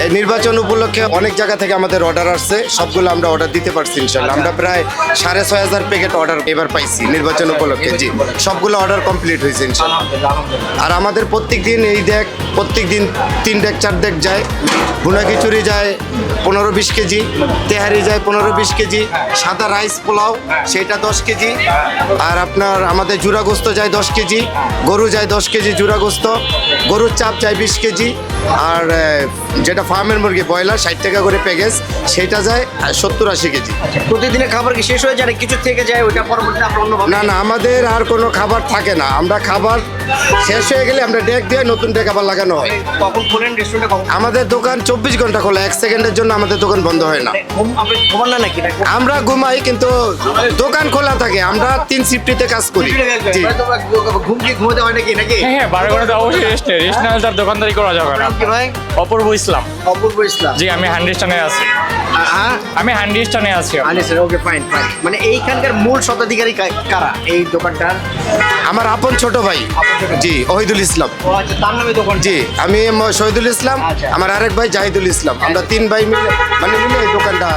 এই নির্বাচন উপলক্ষে অনেক জায়গা থেকে আমাদের অর্ডার আসছে, সবগুলো আমরা অর্ডার দিতে পারছি ইনশাল্লাহ। আমরা প্রায় 6,500 প্যাকেট অর্ডার এবার পাইছি নির্বাচন উপলক্ষে। জি, সবগুলো অর্ডার কমপ্লিট হয়েছে ইনশাল্লাহ। আর আমাদের প্রত্যেক দিন এই দেখ, প্রত্যেক দিন 3 ডেক 4 ডেক যায়, ভুনা খিচুড়ি যায় 15-20 কেজি, তেহারি যায় 15-20 কেজি, সাদা রাইস পোলাও সেটা 10 কেজি, আর আপনার আমাদের জুরা গোস্ত যায় 10 কেজি, গরু যায় 10 কেজি জুরা গোস্ত, গরুর চাপ যায় 20 কেজি, আর যেটা ফার্মের মুরগি ব্রয়লার 60 টাকা করে প্যাকেজ, সেটা যায় 70-80 কেজি। প্রতিদিনের খাবার কি শেষ হয়ে যায়, কিছু থেকে যায় ওইটা পরবর্তীতে আপনার অন্য না না, আমাদের আর কোনো খাবার থাকে না। আমরা খাবার শেষ হয়ে গেলে আমরা ডেক দিয়ে নতুন ডেক আবার লাগানো হয়। কখন খোলেন রেস্টুরেন্টে? কখন আমাদের দোকান 24 ঘন্টা খোলা, 1 সেকেন্ডের জন্য আমাদের দোকান বন্ধ হয় না। আপনি ঘুমান না নাকি? আমরা ঘুমাই কিন্তু দোকান খোলা থাকে। আমরা 3 শিফটিতে কাজ করি। জি। ঘুম কি ঘুমাতে হয় নাকি নাকি? হ্যাঁ 12 ঘন্টা তো অবশ্যই রেস্ট নেই, রেস্ট না হলে তার দোকানদারি করা যাবে না। নাম কি ভাই? অপূর্ব ইসলাম। অপূর্ব ইসলাম। জি, আমি হ্যান্ডি স্টানে আছি। হ্যাঁ, আমি হ্যান্ডি স্টানে আছি। আনিসের। ওকে, ফাইন ফাইন। মানে এইখানকার মূল স্বত্বাধিকারী কারা এই দোকানটার? আমার আপন ছোট ভাই, জি, ওহিদুল ইসলাম। ও আচ্ছা, তার নামে দোকান। জি, আমি শহীদুল ইসলাম, আচ্ছা। আমার আরেক ভাই জাহিদুল ইসলাম। আমরা 3 ভাই মিলে মিলে এই দোকানটা